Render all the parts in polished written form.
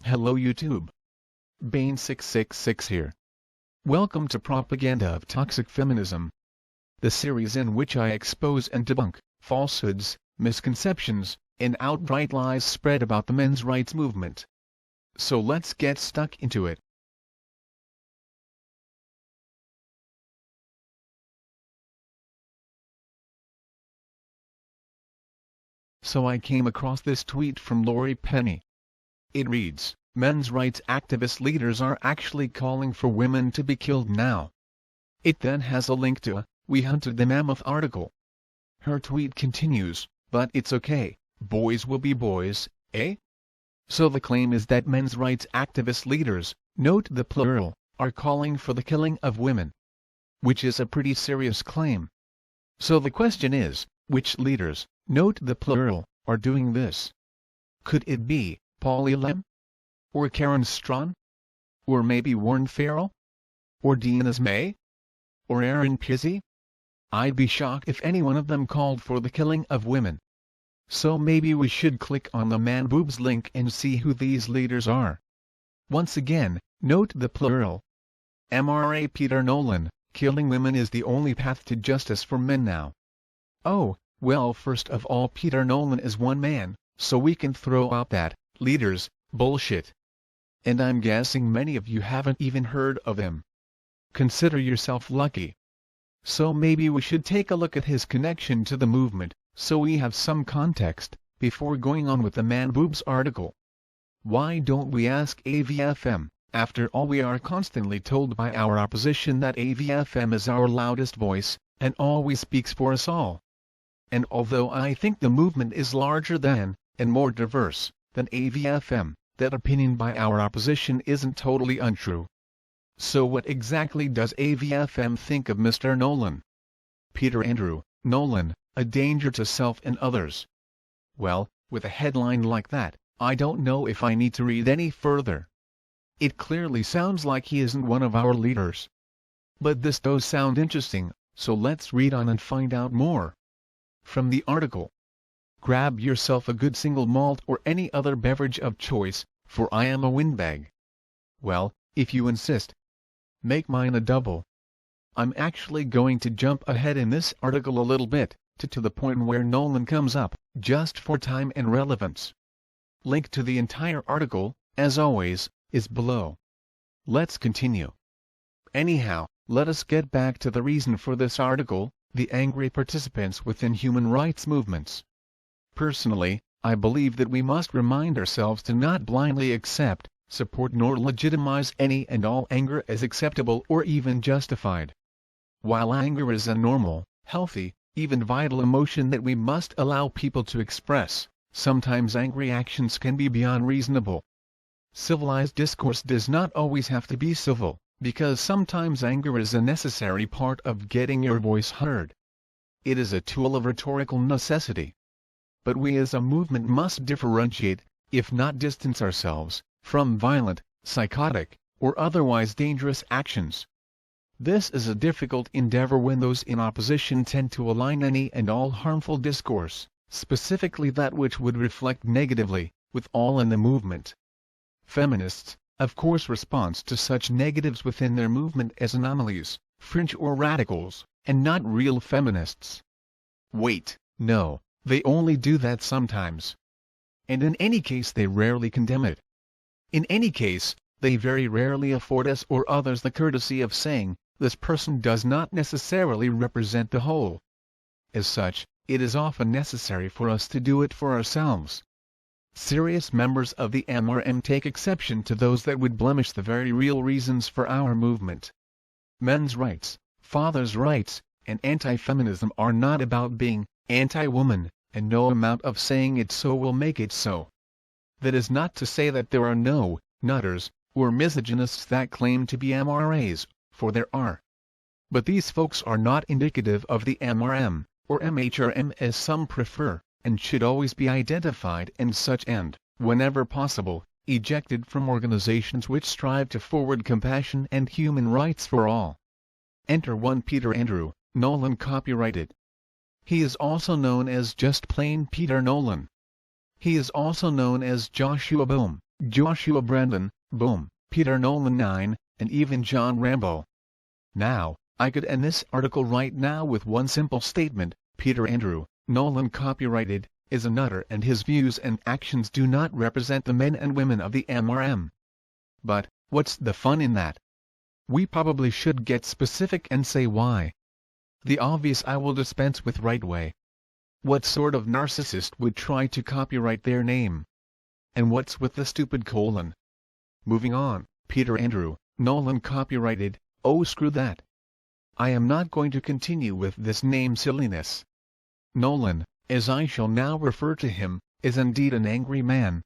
Hello YouTube. Bane666 here. Welcome to Propaganda of Toxic Feminism, the series in which I expose and debunk falsehoods, misconceptions, and outright lies spread about the men's rights movement. So let's get stuck into it. So I came across this tweet from Laurie. It reads, "Men's rights activist leaders are actually calling for women to be killed now." It then has a link to a "We Hunted the Mammoth" article. Her tweet continues, "But it's okay, boys will be boys, eh?" So the claim is that men's rights activist leaders, note the plural, are calling for the killing of women. Which is a pretty serious claim. So the question is, which leaders, note the plural, are doing this? Could it be Polly Lem? Or Karen Strawn? Or maybe Warren Farrell? Or Deanna's May? Or Aaron Pizzi? I'd be shocked if any one of them called for the killing of women. So maybe we should click on the man boobs link and see who these leaders are. Once again, note the plural. MRA Peter Nolan, killing women is the only path to justice for men now. Oh, well, first of all, Peter Nolan is one man, so we can throw out that leaders bullshit. And I'm guessing many of you haven't even heard of him. Consider yourself lucky. So maybe we should take a look at his connection to the movement, so we have some context, before going on with the man boobs article. Why don't we ask AVFM? After all, we are constantly told by our opposition that AVFM is our loudest voice, and always speaks for us all. And although I think the movement is larger than, and more diverse, than AVFM, that opinion by our opposition isn't totally untrue. So what exactly does AVFM think of Mr. Nolan? Peter Andrew Nolan, a danger to self and others. Well, with a headline like that, I don't know if I need to read any further. It clearly sounds like he isn't one of our leaders. But this does sound interesting, so let's read on and find out more. From the article. Grab yourself a good single malt or any other beverage of choice, for I am a windbag. Well, if you insist. Make mine a double. I'm actually going to jump ahead in this article a little bit, to the point where Nolan comes up, just for time and relevance. Link to the entire article, as always, is below. Let's continue. Anyhow, let us get back to the reason for this article, the angry participants within human rights movements. Personally, I believe that we must remind ourselves to not blindly accept, support nor legitimize any and all anger as acceptable or even justified. While anger is a normal, healthy, even vital emotion that we must allow people to express, sometimes angry actions can be beyond reasonable. Civilized discourse does not always have to be civil, because sometimes anger is a necessary part of getting your voice heard. It is a tool of rhetorical necessity. But we as a movement must differentiate, if not distance ourselves, from violent, psychotic, or otherwise dangerous actions. This is a difficult endeavor when those in opposition tend to align any and all harmful discourse, specifically that which would reflect negatively, with all in the movement. Feminists, of course, respond to such negatives within their movement as anomalies, fringe or radicals, and not real feminists. Wait, no, they only do that sometimes. And in any case they rarely condemn it. In any case, they very rarely afford us or others the courtesy of saying, this person does not necessarily represent the whole. As such, it is often necessary for us to do it for ourselves. Serious members of the MRM take exception to those that would blemish the very real reasons for our movement. Men's rights, fathers' rights, and anti-feminism are not about being anti-woman, and no amount of saying it so will make it so. That is not to say that there are no nutters or misogynists that claim to be MRAs, for there are. But these folks are not indicative of the MRM, or MHRM as some prefer, and should always be identified and such and, whenever possible, ejected from organizations which strive to forward compassion and human rights for all. Enter one Peter Andrew Nolan, copyrighted. He is also known as just plain Peter Nolan. He is also known as Joshua Boom, Joshua Brandon, Boom, Peter Nolan 9, and even John Rambo. Now, I could end this article right now with one simple statement: Peter Andrew Nolan copyrighted, is a nutter and his views and actions do not represent the men and women of the MRM. But, what's the fun in that? We probably should get specific and say why. The obvious I will dispense with right away. What sort of narcissist would try to copyright their name? And what's with the stupid colon? Moving on, Peter Andrew Nolan copyrighted, oh screw that. I am not going to continue with this name silliness. Nolan, as I shall now refer to him, is indeed an angry man.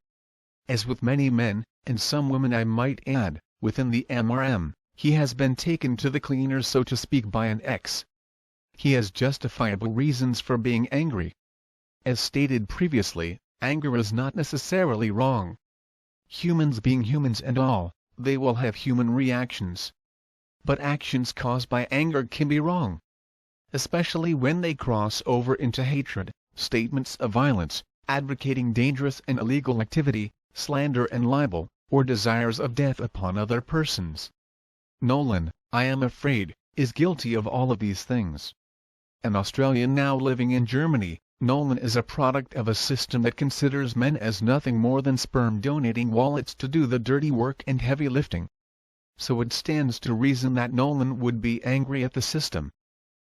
As with many men, and some women I might add, within the MRM, he has been taken to the cleaners so to speak by an ex. He has justifiable reasons for being angry. As stated previously, anger is not necessarily wrong. Humans being humans and all, they will have human reactions. But actions caused by anger can be wrong. Especially when they cross over into hatred, statements of violence, advocating dangerous and illegal activity, slander and libel, or desires of death upon other persons. Nolan, I am afraid, is guilty of all of these things. An Australian now living in Germany, Nolan is a product of a system that considers men as nothing more than sperm-donating wallets to do the dirty work and heavy lifting. So it stands to reason that Nolan would be angry at the system.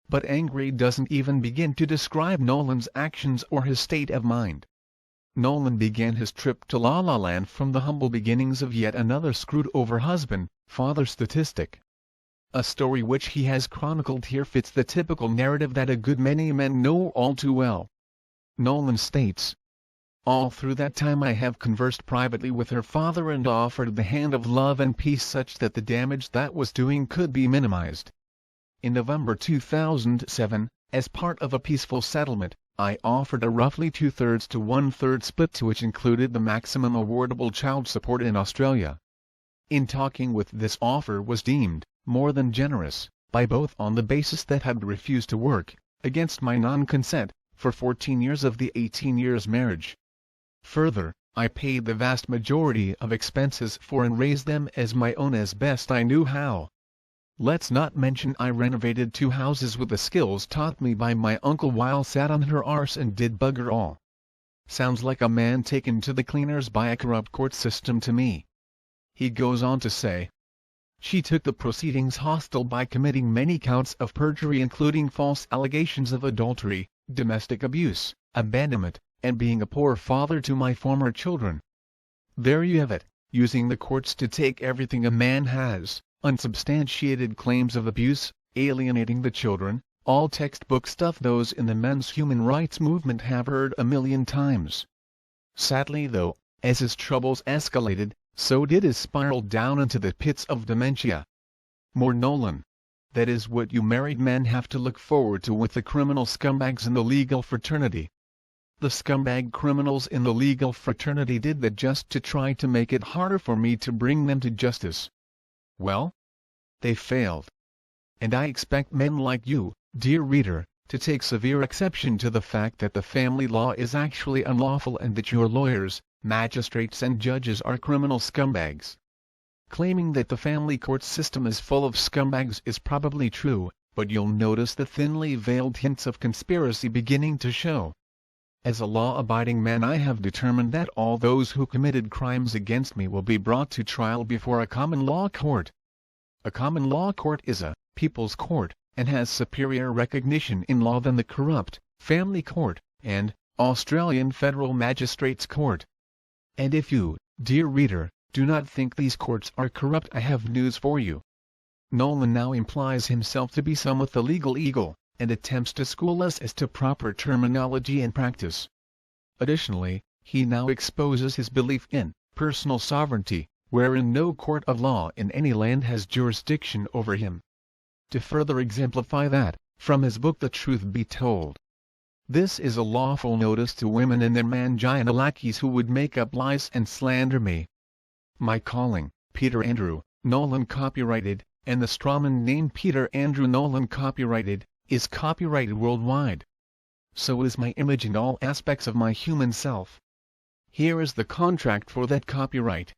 But angry doesn't even begin to describe Nolan's actions or his state of mind. Nolan began his trip to La La Land from the humble beginnings of yet another screwed-over husband, father statistic. A story which he has chronicled here fits the typical narrative that a good many men know all too well. Nolan states, all through that time I have conversed privately with her father and offered the hand of love and peace such that the damage that was doing could be minimized. In November 2007, as part of a peaceful settlement, I offered a roughly 2/3 to 1/3 split to which included the maximum awardable child support in Australia. In talking with this offer was deemed more than generous by both on the basis that had refused to work, against my non-consent, for 14 years of the 18 years marriage. Further, I paid the vast majority of expenses for and raised them as my own as best I knew how. Let's not mention I renovated 2 houses with the skills taught me by my uncle while sat on her arse and did bugger all. Sounds like a man taken to the cleaners by a corrupt court system to me. He goes on to say, she took the proceedings hostile by committing many counts of perjury including false allegations of adultery, domestic abuse, abandonment, and being a poor father to my former children. There you have it, using the courts to take everything a man has, unsubstantiated claims of abuse, alienating the children, all textbook stuff those in the men's human rights movement have heard a million times. Sadly though, as his troubles escalated, so did his spiral down into the pits of dementia. More Nolan. That is what you married men have to look forward to with the criminal scumbags in the legal fraternity. The scumbag criminals in the legal fraternity did that just to try to make it harder for me to bring them to justice. Well, they failed. And I expect men like you, dear reader, to take severe exception to the fact that the family law is actually unlawful and that your lawyers, magistrates and judges are criminal scumbags. Claiming that the family court system is full of scumbags is probably true, but you'll notice the thinly veiled hints of conspiracy beginning to show. As a law-abiding man I have determined that all those who committed crimes against me will be brought to trial before a common law court. A common law court is a people's court, and has superior recognition in law than the corrupt family court and Australian Federal Magistrates Court. And if you, dear reader, do not think these courts are corrupt, I have news for you. Nolan now implies himself to be somewhat the legal eagle, and attempts to school us as to proper terminology and practice. Additionally, he now exposes his belief in personal sovereignty, wherein no court of law in any land has jurisdiction over him. To further exemplify that, from his book The Truth Be Told. This is a lawful notice to women and their mangina lackeys who would make up lies and slander me. My calling, Peter Andrew Nolan copyrighted, and the strawman named Peter Andrew Nolan copyrighted, is copyrighted worldwide. So is my image and all aspects of my human self. Here is the contract for that copyright.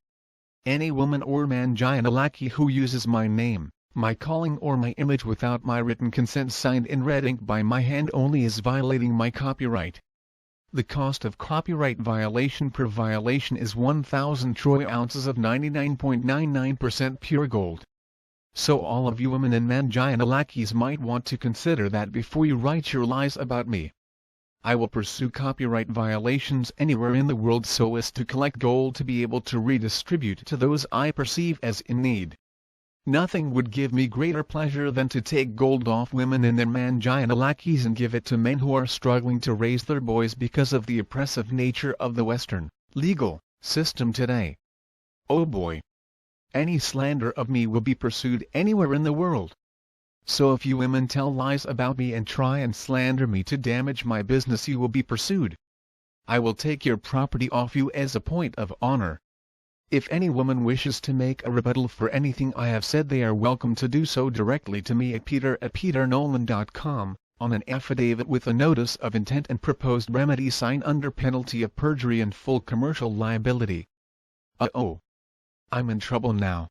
Any woman or man gynecologist who uses my name, my calling or my image without my written consent signed in red ink by my hand only is violating my copyright. The cost of copyright violation per violation is 1,000 troy ounces of 99.99% pure gold. So all of you women and men gynecologist might want to consider that before you write your lies about me. I will pursue copyright violations anywhere in the world so as to collect gold to be able to redistribute to those I perceive as in need. Nothing would give me greater pleasure than to take gold off women and their man gynecologist and give it to men who are struggling to raise their boys because of the oppressive nature of the Western legal system today. Oh boy! Any slander of me will be pursued anywhere in the world. So if you women tell lies about me and try and slander me to damage my business, you will be pursued. I will take your property off you as a point of honor. If any woman wishes to make a rebuttal for anything I have said, they are welcome to do so directly to me at peter@peternolan.com, on an affidavit with a notice of intent and proposed remedy signed under penalty of perjury and full commercial liability. Uh-oh. I'm in trouble now.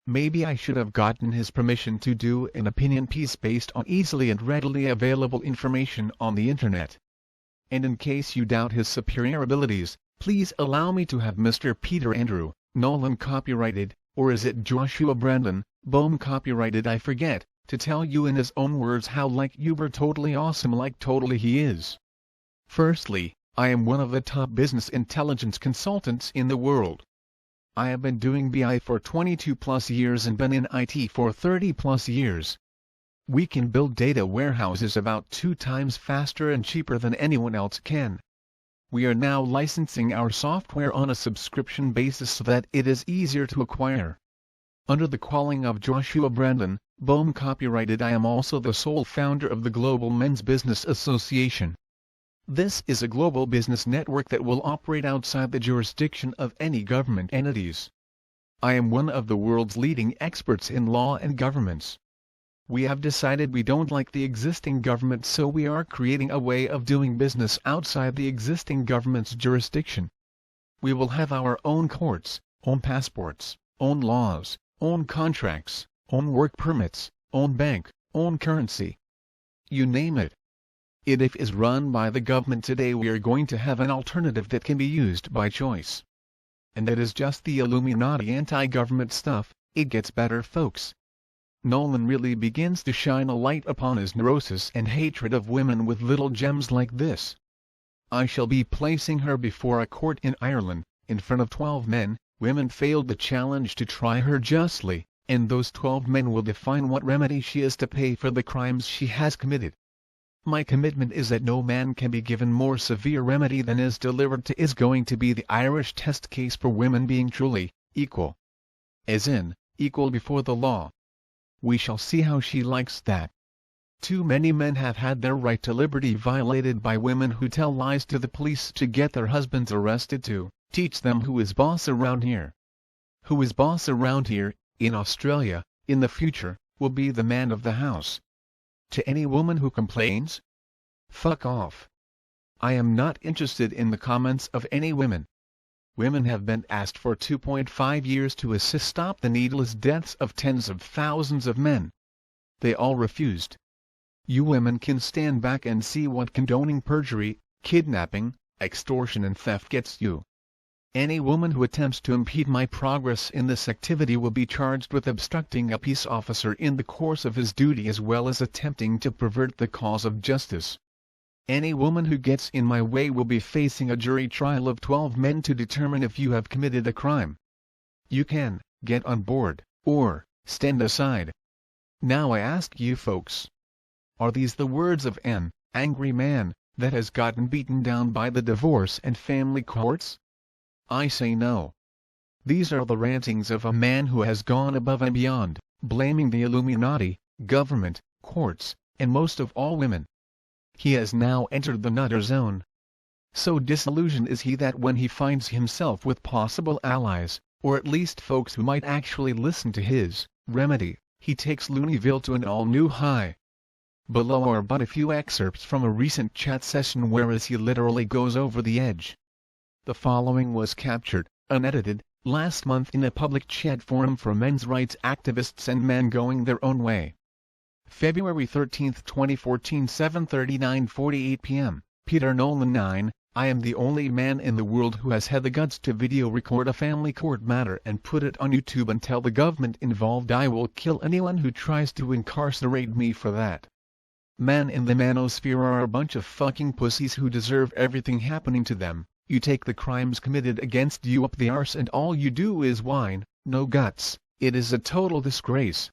Maybe I should have gotten his permission to do an opinion piece based on easily and readily available information on the internet. And in case you doubt his superior abilities, please allow me to have Mr. Peter Andrew Nolan copyrighted, or is it Joshua Brandon Bohm copyrighted, I forget, to tell you in his own words how like uber totally awesome like totally he is. Firstly, I am one of the top business intelligence consultants in the world. I have been doing BI for 22 plus years and been in IT for 30 plus years. We can build data warehouses about 2 times faster and cheaper than anyone else can. We are now licensing our software on a subscription basis so that it is easier to acquire. Under the calling of Joshua Brandon Bohm copyrighted, I am also the sole founder of the Global Men's Business Association. This is a global business network that will operate outside the jurisdiction of any government entities. I am one of the world's leading experts in law and governments. We have decided we don't like the existing government, so we are creating a way of doing business outside the existing government's jurisdiction. We will have our own courts, own passports, own laws, own contracts, own work permits, own bank, own currency. You name it. If is run by the government today, we are going to have an alternative that can be used by choice. And that is just the Illuminati anti-government stuff. It gets better, folks. Nolan really begins to shine a light upon his neurosis and hatred of women with little gems like this. I shall be placing her before a court in Ireland, in front of 12 men. Women failed the challenge to try her justly, and those 12 men will define what remedy she is to pay for the crimes she has committed. My commitment is that no man can be given more severe remedy than is delivered to is going to be the Irish test case for women being truly equal. As in, equal before the law. We shall see how she likes that. Too many men have had their right to liberty violated by women who tell lies to the police to get their husbands arrested to teach them who is boss around here. Who is boss around here, in Australia, in the future, will be the man of the house. To any woman who complains, fuck off. I am not interested in the comments of any women. Women have been asked for 2.5 years to assist stop the needless deaths of tens of thousands of men. They all refused. You women can stand back and see what condoning perjury, kidnapping, extortion and theft gets you. Any woman who attempts to impede my progress in this activity will be charged with obstructing a peace officer in the course of his duty as well as attempting to pervert the cause of justice. Any woman who gets in my way will be facing a jury trial of 12 men to determine if you have committed a crime. You can get on board, or stand aside. Now I ask you folks. Are these the words of an angry man that has gotten beaten down by the divorce and family courts? I say no. These are the rantings of a man who has gone above and beyond, blaming the Illuminati, government, courts, and most of all women. He has now entered the nutter zone. So disillusioned is he that when he finds himself with possible allies, or at least folks who might actually listen to his remedy, he takes Looneyville to an all-new high. Below are but a few excerpts from a recent chat session whereas he literally goes over the edge. The following was captured, unedited, last month in a public chat forum for men's rights activists and men going their own way. February 13, 2014, 7:39:48 p.m. Peter Nolan 9. I am the only man in the world who has had the guts to video record a family court matter and put it on YouTube and tell the government involved I will kill anyone who tries to incarcerate me for that. Men in the manosphere are a bunch of fucking pussies who deserve everything happening to them. You take the crimes committed against you up the arse and all you do is whine, no guts. It is a total disgrace.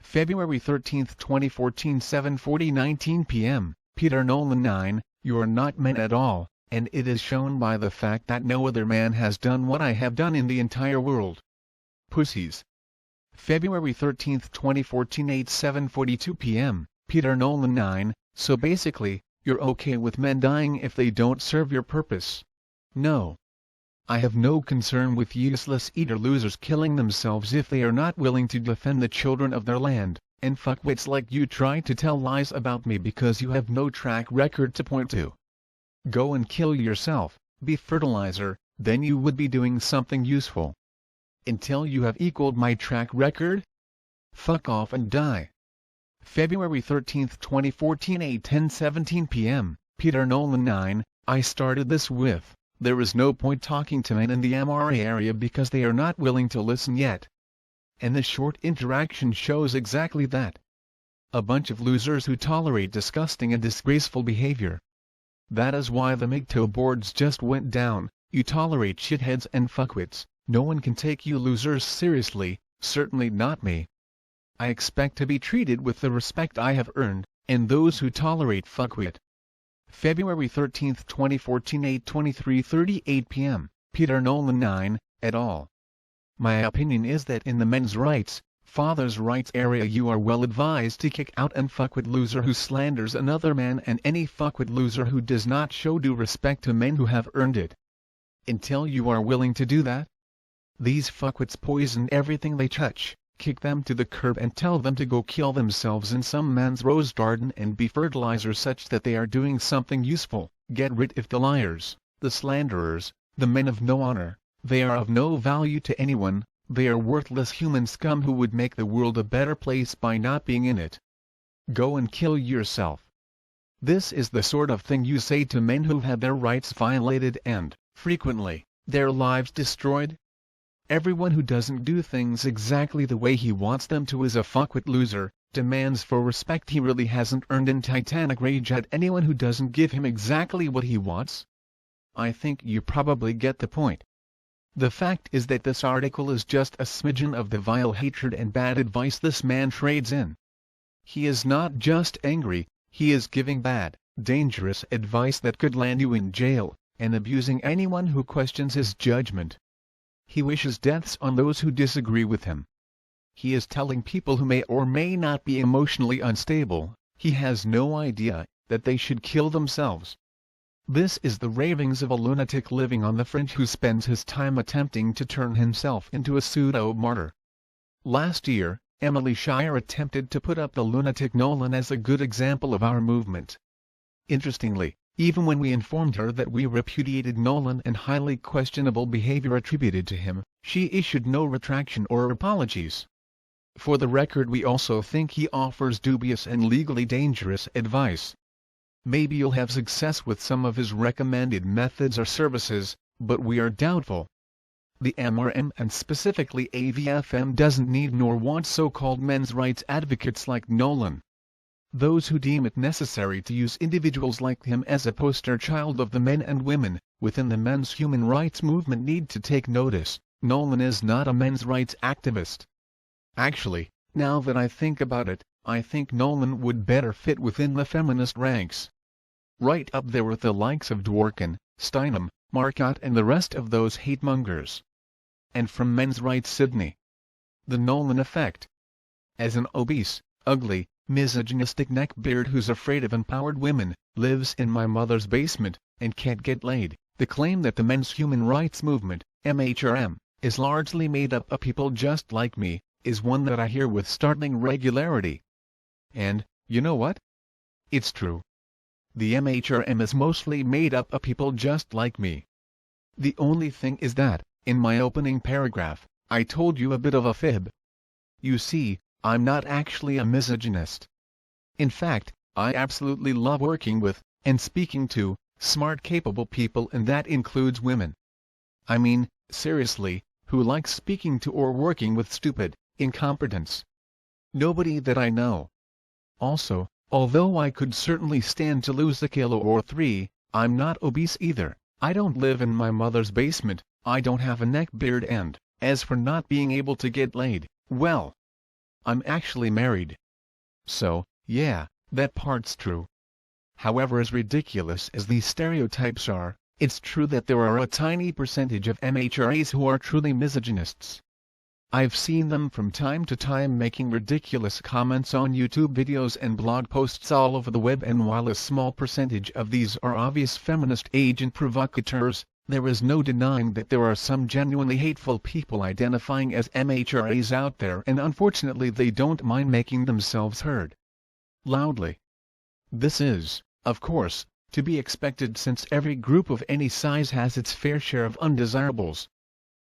February 13, 2014, 7:40:19 p.m. Peter Nolan 9. You are not men at all, and it is shown by the fact that no other man has done what I have done in the entire world. Pussies. February 13, 2014, 7:42 p.m. Peter Nolan 9. So basically, you're okay with men dying if they don't serve your purpose. No. I have no concern with useless eater losers killing themselves if they are not willing to defend the children of their land, and fuckwits like you try to tell lies about me because you have no track record to point to. Go and kill yourself, be fertilizer, then you would be doing something useful. Until you have equaled my track record? Fuck off and die. February 13, 2014, 8:10:17 p.m. Peter Nolan 9. I started this with, there is no point talking to men in the MRA area because they are not willing to listen yet. And the short interaction shows exactly that. A bunch of losers who tolerate disgusting and disgraceful behavior. That is why the MGTOW boards just went down. You tolerate shitheads and fuckwits, no one can take you losers seriously, certainly not me. I expect to be treated with the respect I have earned, and those who tolerate fuckwit. February 13, 2014, 8:23:38 p.m. Peter Nolan 9, et al. My opinion is that in the men's rights, fathers' rights area you are well advised to kick out an fuckwit loser who slanders another man and any fuckwit loser who does not show due respect to men who have earned it. Until you are willing to do that, these fuckwits poison everything they touch. Kick them to the curb and tell them to go kill themselves in some man's rose garden and be fertilizer such that they are doing something useful. Get rid of the liars, the slanderers, the men of no honor. They are of no value to anyone, they are worthless human scum who would make the world a better place by not being in it. Go and kill yourself. This is the sort of thing you say to men who've had their rights violated and, frequently, their lives destroyed. Everyone who doesn't do things exactly the way he wants them to is a fuckwit loser, demands for respect he really hasn't earned and titanic rage at anyone who doesn't give him exactly what he wants. I think you probably get the point. The fact is that this article is just a smidgen of the vile hatred and bad advice this man trades in. He is not just angry, he is giving bad, dangerous advice that could land you in jail, and abusing anyone who questions his judgment. He wishes deaths on those who disagree with him. He is telling people who may or may not be emotionally unstable, he has no idea, that they should kill themselves. This is the ravings of a lunatic living on the fringe who spends his time attempting to turn himself into a pseudo-martyr. Last year, Emily Shire attempted to put up the lunatic Nolan as a good example of our movement. Interestingly, even when we informed her that we repudiated Nolan and highly questionable behavior attributed to him, she issued no retraction or apologies. For the record, we also think he offers dubious and legally dangerous advice. Maybe you'll have success with some of his recommended methods or services, but we are doubtful. The MRM and specifically AVFM doesn't need nor want so-called men's rights advocates like Nolan. Those who deem it necessary to use individuals like him as a poster child of the men and women within the men's human rights movement need to take notice. Nolan is not a men's rights activist. Actually, now that I think about it, I think Nolan would better fit within the feminist ranks. Right up there with the likes of Dworkin, Steinem, Marcotte and the rest of those hate-mongers. And from Men's Rights Sydney. The Nolan Effect. As an obese, ugly, misogynistic neckbeard who's afraid of empowered women, lives in my mother's basement, and can't get laid, the claim that the men's human rights movement, MHRM, is largely made up of people just like me, is one that I hear with startling regularity. And, you know what? It's true. The MHRM is mostly made up of people just like me. The only thing is that, in my opening paragraph, I told you a bit of a fib. You see, I'm not actually a misogynist. In fact, I absolutely love working with, and speaking to, smart capable people, and that includes women. I mean, seriously, who likes speaking to or working with stupid incompetents? Nobody that I know. Also, although I could certainly stand to lose a kilo or 3, I'm not obese either. I don't live in my mother's basement, I don't have a neck beard, and, as for not being able to get laid, well, I'm actually married. So, yeah, that part's true. However, as ridiculous as these stereotypes are, it's true that there are a tiny percentage of MHRAs who are truly misogynists. I've seen them from time to time making ridiculous comments on YouTube videos and blog posts all over the web, and while a small percentage of these are obvious feminist agent provocateurs, there is no denying that there are some genuinely hateful people identifying as MHRAs out there, and unfortunately they don't mind making themselves heard loudly. This is, of course, to be expected, since every group of any size has its fair share of undesirables.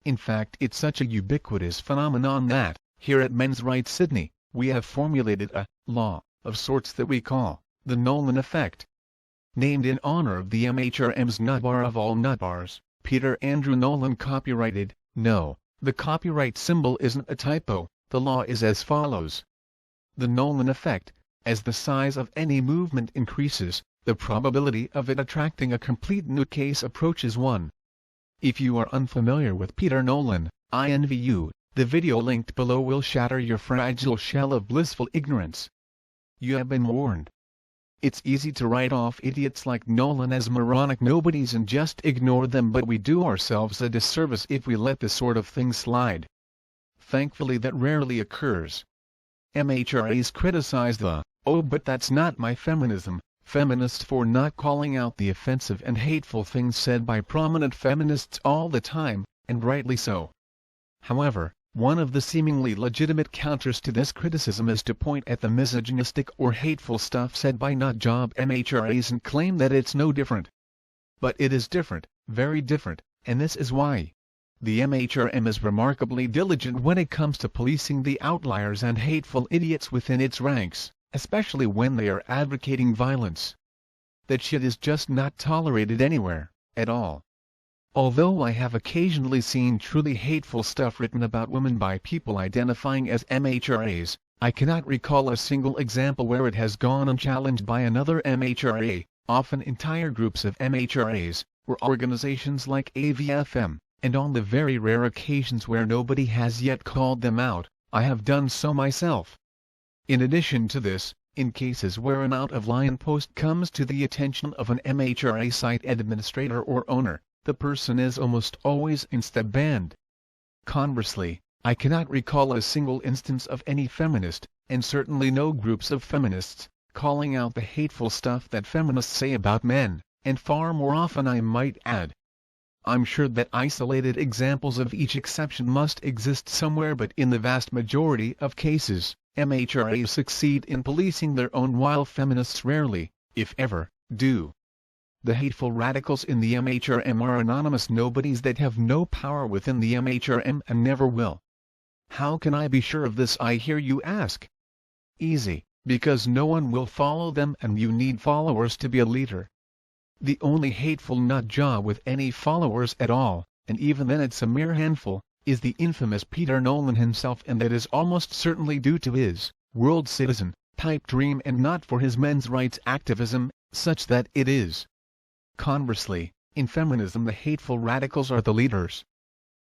In fact, it's such a ubiquitous phenomenon that, here at Men's Rights Sydney, we have formulated a law of sorts that we call the Nolan Effect. Named in honor of the MHRM's nutbar of all nutbars, Peter Andrew Nolan. Copyrighted. No, the copyright symbol isn't a typo. The law is as follows. The Nolan Effect: as the size of any movement increases, the probability of it attracting a complete new case approaches 1. If you are unfamiliar with Peter Nolan, I envy you. The video linked below will shatter your fragile shell of blissful ignorance. You have been warned. It's easy to write off idiots like Nolan as moronic nobodies and just ignore them, but we do ourselves a disservice if we let this sort of thing slide. Thankfully that rarely occurs. MHRAs criticize the, "Oh, but that's not my feminism," feminists for not calling out the offensive and hateful things said by prominent feminists all the time, and rightly so. However, one of the seemingly legitimate counters to this criticism is to point at the misogynistic or hateful stuff said by nut-job MHRAs and claim that it's no different. But it is different, very different, and this is why. The MHRM is remarkably diligent when it comes to policing the outliers and hateful idiots within its ranks, especially when they are advocating violence. That shit is just not tolerated anywhere, at all. Although I have occasionally seen truly hateful stuff written about women by people identifying as MHRAs, I cannot recall a single example where it has gone unchallenged by another MHRA, often entire groups of MHRAs, or organizations like AVFM, and on the very rare occasions where nobody has yet called them out, I have done so myself. In addition to this, in cases where an out-of-line post comes to the attention of an MHRA site administrator or owner, the person is almost always insta-banned. Conversely, I cannot recall a single instance of any feminist, and certainly no groups of feminists, calling out the hateful stuff that feminists say about men, and far more often, I might add. I'm sure that isolated examples of each exception must exist somewhere, but in the vast majority of cases, MHRAs succeed in policing their own while feminists rarely, if ever, do. The hateful radicals in the MHRM are anonymous nobodies that have no power within the MHRM and never will. How can I be sure of this, I hear you ask? Easy, because no one will follow them and you need followers to be a leader. The only hateful nut job with any followers at all, and even then it's a mere handful, is the infamous Peter Nolan himself, and that is almost certainly due to his world citizen type dream and not for his men's rights activism, such that it is. Conversely, in feminism the hateful radicals are the leaders.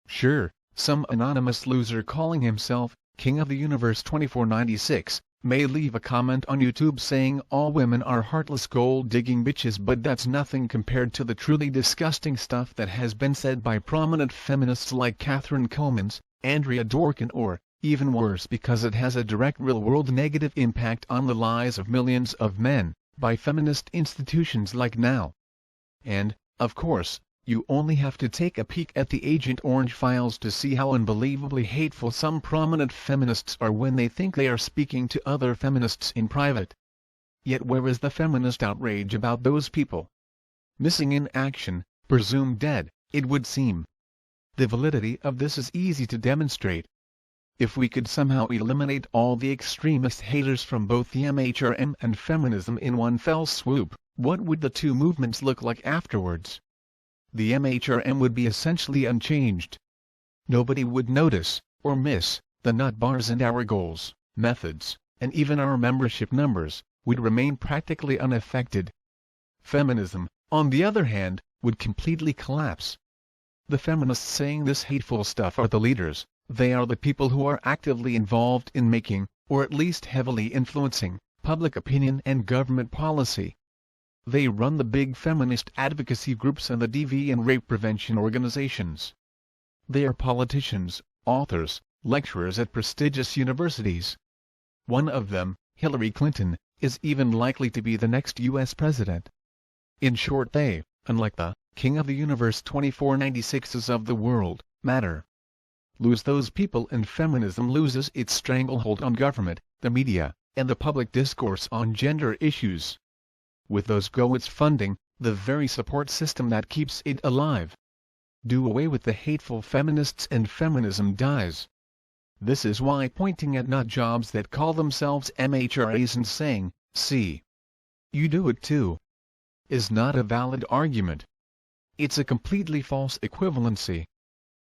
Sure, some anonymous loser calling himself King of the Universe 2496 may leave a comment on YouTube saying all women are heartless gold-digging bitches, but that's nothing compared to the truly disgusting stuff that has been said by prominent feminists like Catherine Coleman's, Andrea Dworkin, or, even worse because it has a direct real-world negative impact on the lives of millions of men, by feminist institutions like Now. And, of course, you only have to take a peek at the Agent Orange files to see how unbelievably hateful some prominent feminists are when they think they are speaking to other feminists in private. Yet where is the feminist outrage about those people? Missing in action, presumed dead, it would seem. The validity of this is easy to demonstrate. If we could somehow eliminate all the extremist haters from both the MHRM and feminism in one fell swoop, what would the two movements look like afterwards? The MHRM would be essentially unchanged. Nobody would notice, or miss, the nut bars, and our goals, methods, and even our membership numbers, would remain practically unaffected. Feminism, on the other hand, would completely collapse. The feminists saying this hateful stuff are the leaders. They are the people who are actively involved in making, or at least heavily influencing, public opinion and government policy. They run the big feminist advocacy groups and the DV and rape prevention organizations. They are politicians, authors, lecturers at prestigious universities. One of them, Hillary Clinton, is even likely to be the next U.S. president. In short, they, unlike the King of the Universe 2496s of the world, matter. Lose those people and feminism loses its stranglehold on government, the media, and the public discourse on gender issues. With those go its funding, the very support system that keeps it alive. Do away with the hateful feminists and feminism dies. This is why pointing at nut jobs that call themselves MHRAs and saying, "See, you do it too," is not a valid argument. It's a completely false equivalency.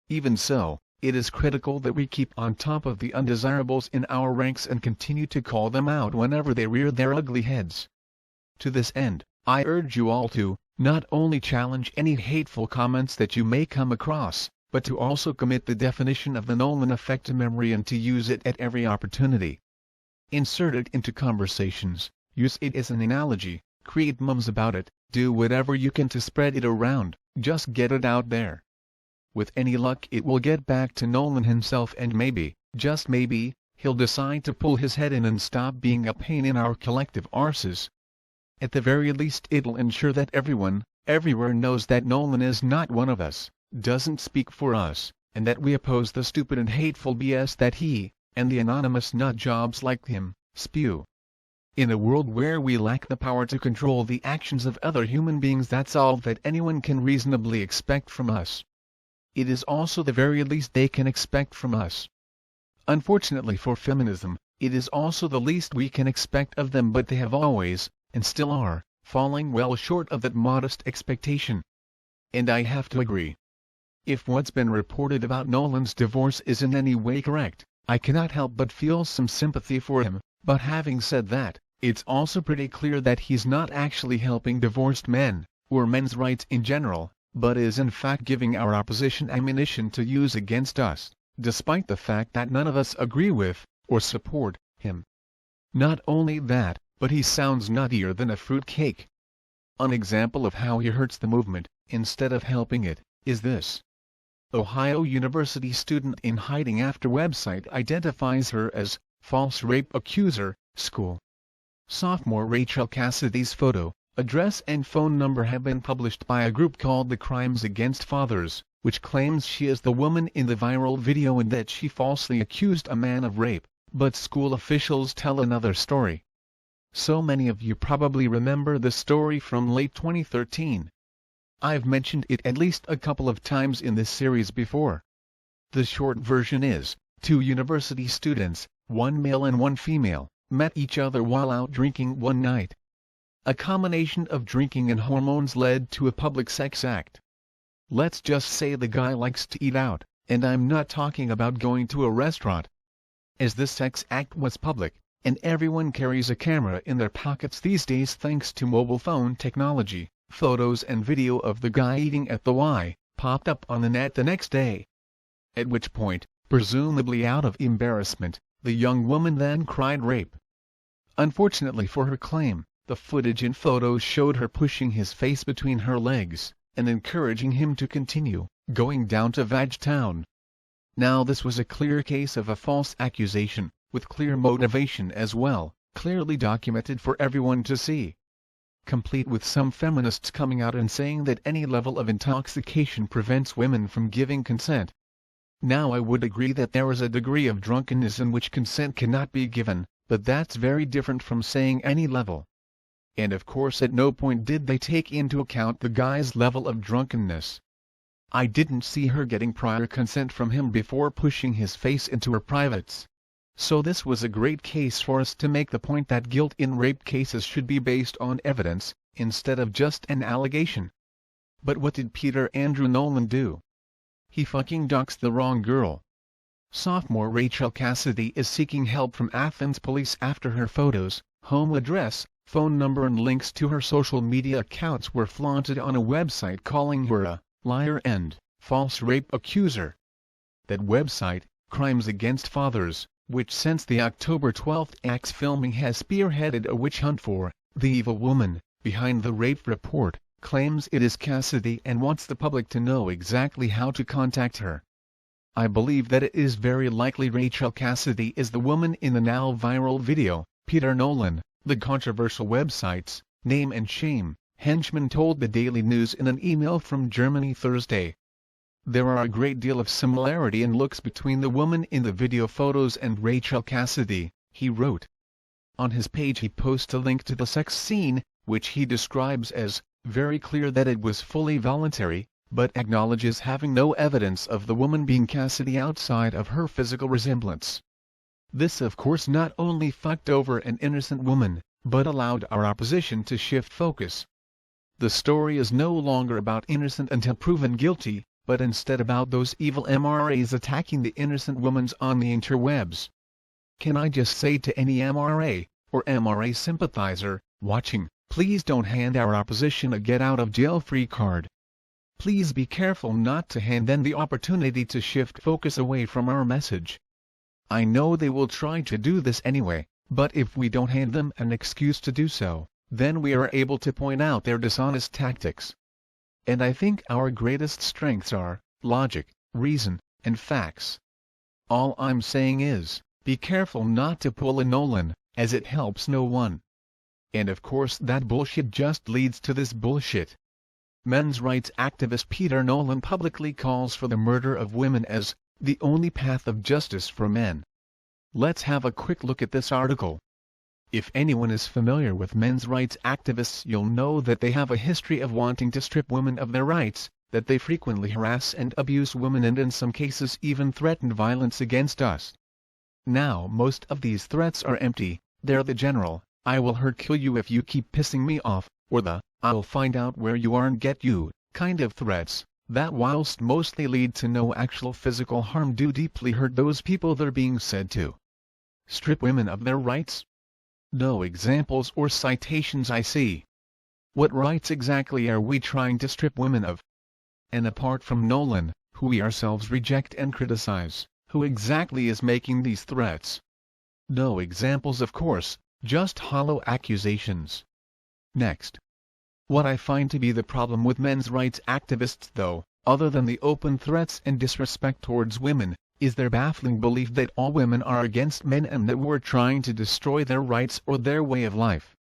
Even so, it is critical that we keep on top of the undesirables in our ranks and continue to call them out whenever they rear their ugly heads. To this end, I urge you all to, not only challenge any hateful comments that you may come across, but to also commit the definition of the Nolan Effect to memory and to use it at every opportunity. Insert it into conversations, use it as an analogy, create memes about it, do whatever you can to spread it around, just get it out there. With any luck it will get back to Nolan himself, and maybe, just maybe, he'll decide to pull his head in and stop being a pain in our collective arses. At the very least it'll ensure that everyone, everywhere knows that Nolan is not one of us, doesn't speak for us, and that we oppose the stupid and hateful BS that he, and the anonymous nut jobs like him, spew. In a world where we lack the power to control the actions of other human beings, that's all that anyone can reasonably expect from us. It is also the very least they can expect from us. Unfortunately for feminism, it is also the least we can expect of them, but they have always, and still are, falling well short of that modest expectation. And I have to agree. If what's been reported about Nolan's divorce is in any way correct, I cannot help but feel some sympathy for him, but having said that, it's also pretty clear that he's not actually helping divorced men, or men's rights in general, but is in fact giving our opposition ammunition to use against us, despite the fact that none of us agree with, or support, him. Not only that, but he sounds nuttier than a fruitcake. An example of how he hurts the movement, instead of helping it, is this. Ohio University student in hiding after website identifies her as false rape accuser, school. Sophomore Rachel Cassidy's photo, address and phone number have been published by a group called the Crimes Against Fathers, which claims she is the woman in the viral video and that she falsely accused a man of rape, but school officials tell another story. So many of you probably remember the story from late 2013. I've mentioned it at least a couple of times in this series before. The short version is, two university students, one male and one female, met each other while out drinking one night. A combination of drinking and hormones led to a public sex act. Let's just say the guy likes to eat out, and I'm not talking about going to a restaurant. As this sex act was public, and everyone carries a camera in their pockets these days thanks to mobile phone technology, photos and video of the guy eating at the Y popped up on the net the next day. At which point, presumably out of embarrassment, the young woman then cried rape. Unfortunately for her claim, the footage and photos showed her pushing his face between her legs, and encouraging him to continue, going down to Vagtown. Now this was a clear case of a false accusation, with clear motivation as well, clearly documented for everyone to see. Complete with some feminists coming out and saying that any level of intoxication prevents women from giving consent. Now I would agree that there is a degree of drunkenness in which consent cannot be given, but that's very different from saying any level. And of course at no point did they take into account the guy's level of drunkenness. I didn't see her getting prior consent from him before pushing his face into her privates. So this was a great case for us to make the point that guilt in rape cases should be based on evidence, instead of just an allegation. But what did Peter Andrew Nolan do? He fucking doxed the wrong girl. Sophomore Rachel Cassidy is seeking help from Athens police after her photos, home address, phone number and links to her social media accounts were flaunted on a website calling her a liar and false rape accuser. That website, Crimes Against Fathers, which since the October 12 Axe filming has spearheaded a witch hunt for the evil woman behind the rape report, claims it is Cassidy and wants the public to know exactly how to contact her. I believe that it is very likely Rachel Cassidy is the woman in the now viral video. Peter Nolan, the controversial website's name and shame henchman, told the Daily News in an email from Germany Thursday. There are a great deal of similarity in looks between the woman in the video photos and Rachel Cassidy, he wrote. On his page he posts a link to the sex scene, which he describes as very clear that it was fully voluntary, but acknowledges having no evidence of the woman being Cassidy outside of her physical resemblance. This of course not only fucked over an innocent woman, but allowed our opposition to shift focus. The story is no longer about innocent until proven guilty, but instead about those evil MRAs attacking the innocent women on the interwebs. Can I just say to any MRA, or MRA sympathizer, watching, please don't hand our opposition a get-out-of-jail-free card. Please be careful not to hand them the opportunity to shift focus away from our message. I know they will try to do this anyway, but if we don't hand them an excuse to do so, then we are able to point out their dishonest tactics. And I think our greatest strengths are logic, reason, and facts. All I'm saying is, be careful not to pull a Nolan, as it helps no one. And of course that bullshit just leads to this bullshit. Men's rights activist Peter Nolan publicly calls for the murder of women as the only path of justice for men. Let's have a quick look at this article. If anyone is familiar with men's rights activists, you'll know that they have a history of wanting to strip women of their rights, that they frequently harass and abuse women and in some cases even threaten violence against us. Now most of these threats are empty. They're the general, I will hurt kill you if you keep pissing me off, or the, I'll find out where you are and get you, kind of threats, that whilst mostly lead to no actual physical harm do deeply hurt those people they're being said to. Strip women of their rights? No examples or citations I see. What rights exactly are we trying to strip women of? And apart from Nolan, who we ourselves reject and criticize, who exactly is making these threats? No examples of course, just hollow accusations. Next. What I find to be the problem with men's rights activists though, other than the open threats and disrespect towards women, is their baffling belief that all women are against men and that we're trying to destroy their rights or their way of life.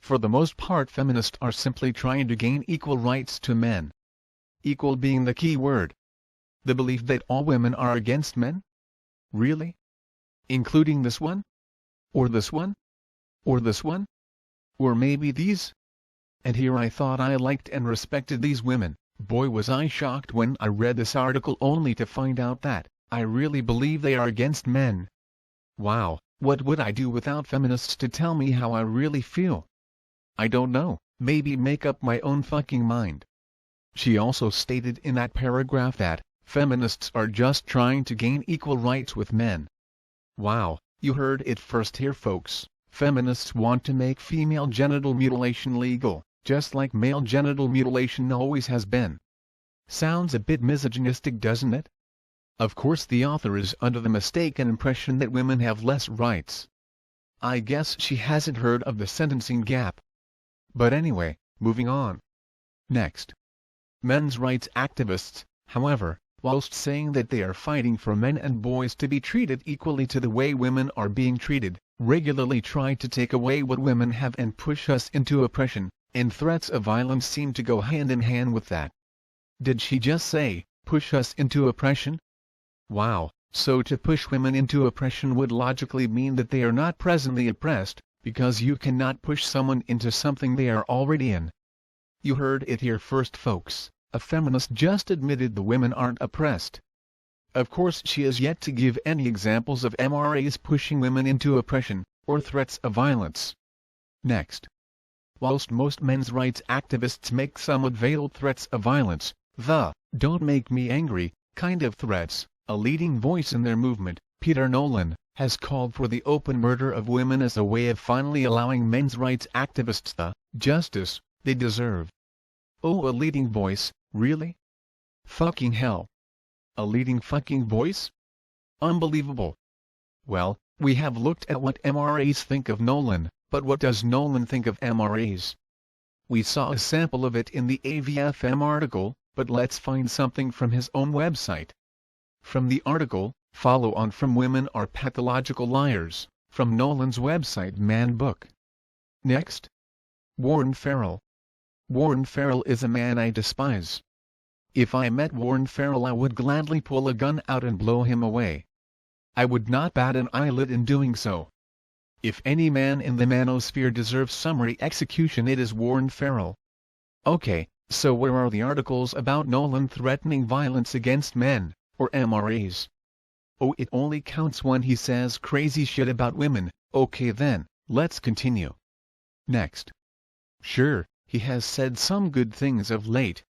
For the most part feminists are simply trying to gain equal rights to men. Equal being the key word. The belief that all women are against men? Really? Including this one? Or this one? Or this one? Or maybe these? And here I thought I liked and respected these women. Boy was I shocked when I read this article only to find out that I really believe they are against men. Wow, what would I do without feminists to tell me how I really feel? I don't know, maybe make up my own fucking mind. She also stated in that paragraph that feminists are just trying to gain equal rights with men. Wow, you heard it first here folks. Feminists want to make female genital mutilation legal, just like male genital mutilation always has been. Sounds a bit misogynistic, doesn't it? Of course the author is under the mistaken impression that women have less rights. I guess she hasn't heard of the sentencing gap. But anyway, moving on. Next. Men's rights activists, however, whilst saying that they are fighting for men and boys to be treated equally to the way women are being treated, regularly try to take away what women have and push us into oppression, and threats of violence seem to go hand in hand with that. Did she just say, push us into oppression? Wow, so to push women into oppression would logically mean that they are not presently oppressed, because you cannot push someone into something they are already in. You heard it here first folks, a feminist just admitted the women aren't oppressed. Of course she has yet to give any examples of MRAs pushing women into oppression, or threats of violence. Next. Whilst most men's rights activists make somewhat veiled threats of violence, the "don't make me angry" kind of threats, a leading voice in their movement, Peter Nolan, has called for the open murder of women as a way of finally allowing men's rights activists the justice they deserve. Oh, a leading voice, really? Fucking hell. A leading fucking voice? Unbelievable. Well, we have looked at what MRAs think of Nolan, but what does Nolan think of MRAs? We saw a sample of it in the AVFM article, but let's find something from his own website. From the article, follow on from Women Are Pathological Liars, from Nolan's website Man Book. Next. Warren Farrell. Warren Farrell is a man I despise. If I met Warren Farrell I would gladly pull a gun out and blow him away. I would not bat an eyelid in doing so. If any man in the manosphere deserves summary execution it is Warren Farrell. Okay, so where are the articles about Nolan threatening violence against men, or MRAs? Oh, it only counts when he says crazy shit about women. Okay then, let's continue. Next. Sure, he has said some good things of late.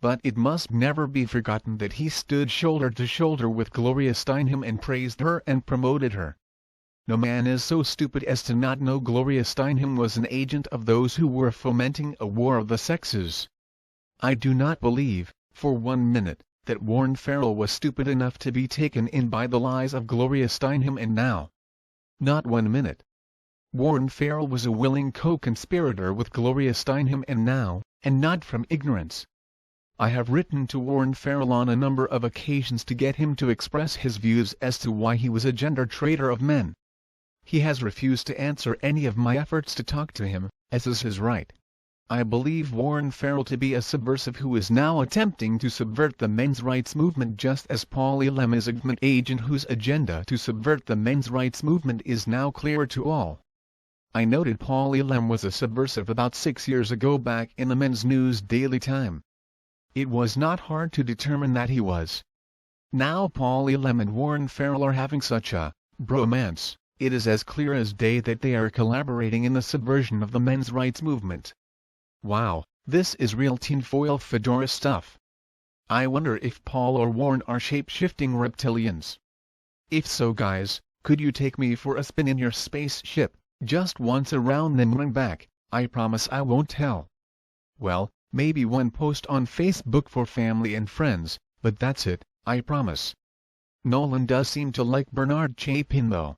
But it must never be forgotten that he stood shoulder to shoulder with Gloria Steinem and praised her and promoted her. No man is so stupid as to not know Gloria Steinem was an agent of those who were fomenting a war of the sexes. I do not believe, for 1 minute, that Warren Farrell was stupid enough to be taken in by the lies of Gloria Steinem and now. Not 1 minute. Warren Farrell was a willing co-conspirator with Gloria Steinem and now, and not from ignorance. I have written to Warren Farrell on a number of occasions to get him to express his views as to why he was a gender traitor of men. He has refused to answer any of my efforts to talk to him, as is his right. I believe Warren Farrell to be a subversive who is now attempting to subvert the men's rights movement, just as Paul Elam is a government agent whose agenda to subvert the men's rights movement is now clear to all. I noted Paul Elam was a subversive about 6 years ago back in the Men's News Daily Time. It was not hard to determine that he was. Now Paul Elam and Warren Farrell are having such a bromance, it is as clear as day that they are collaborating in the subversion of the men's rights movement. Wow, this is real tinfoil fedora stuff. I wonder if Paul or Warren are shape-shifting reptilians. If so guys, could you take me for a spin in your spaceship, just once around then run back? I promise I won't tell. Well, maybe one post on Facebook for family and friends, but that's it, I promise. Nolan does seem to like Bernard Chapin though.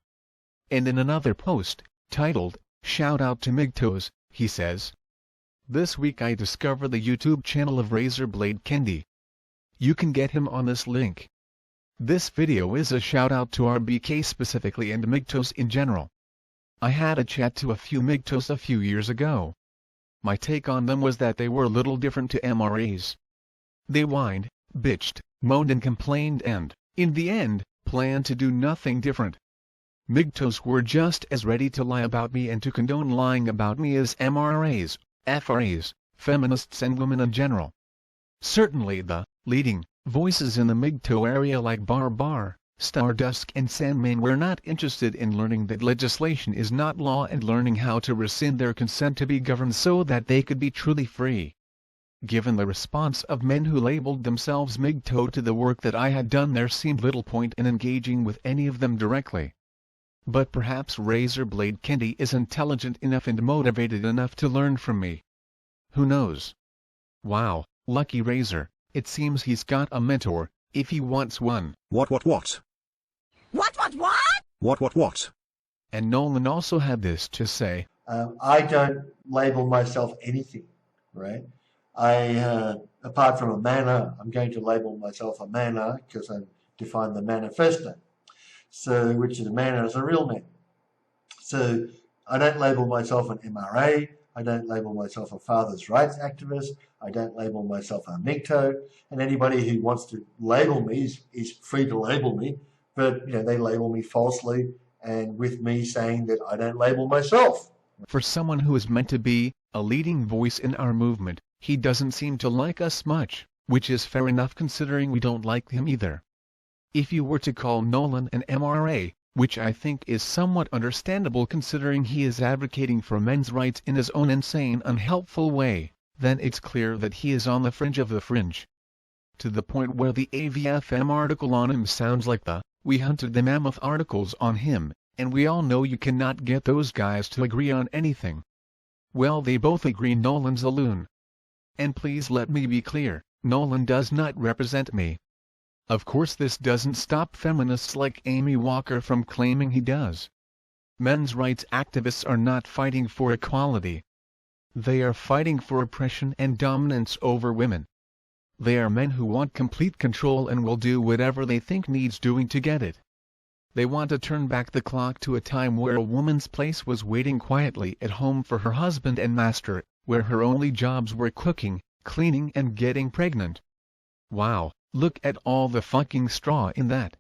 And in another post, titled, "Shout out to MGTOWs," he says, "This week I discovered the YouTube channel of Razorblade Kendi. You can get him on this link. This video is a shout out to RBK specifically and MGTOWs in general. I had a chat to a few MGTOWs a few years ago. My take on them was that they were a little different to MRAs. They whined, bitched, moaned and complained and, in the end, planned to do nothing different. MGTOWs were just as ready to lie about me and to condone lying about me as MRAs, FRAs, feminists and women in general. Certainly the leading voices in the MGTOW area like Barbar, Stardusk and Sandman were not interested in learning that legislation is not law and learning how to rescind their consent to be governed so that they could be truly free. Given the response of men who labeled themselves MGTOW to the work that I had done, there seemed little point in engaging with any of them directly. But perhaps Razorblade Kendi is intelligent enough and motivated enough to learn from me. Who knows? Wow, lucky Razor, it seems he's got a mentor, if he wants one. What? What? What? And Nolan also had this to say. I don't label myself anything, right? Apart from a manner, I'm going to label myself a manner because I define the manifesto. So, which is a manner as a real man. So, I don't label myself an MRA. I don't label myself a father's rights activist. I don't label myself a MGTOW. And anybody who wants to label me is free to label me. But, they label me falsely and with me saying that I don't label myself. For someone who is meant to be a leading voice in our movement, he doesn't seem to like us much. which is fair enough considering we don't like him either. If you were to call Nolan an MRA, which I think is somewhat understandable considering he is advocating for men's rights in his own insane unhelpful way, then it's clear that he is on the fringe of the fringe. To the point where the AVFM article on him sounds like the "We Hunted the Mammoth" articles on him, and we all know you cannot get those guys to agree on anything. Well, they both agree Nolan's a loon. And please let me be clear, Nolan does not represent me. Of course this doesn't stop feminists like Amy Walker from claiming he does. Men's rights activists are not fighting for equality. They are fighting for oppression and dominance over women. They are men who want complete control and will do whatever they think needs doing to get it. They want to turn back the clock to a time where a woman's place was waiting quietly at home for her husband and master, where her only jobs were cooking, cleaning and getting pregnant. Wow, look at all the fucking straw in that.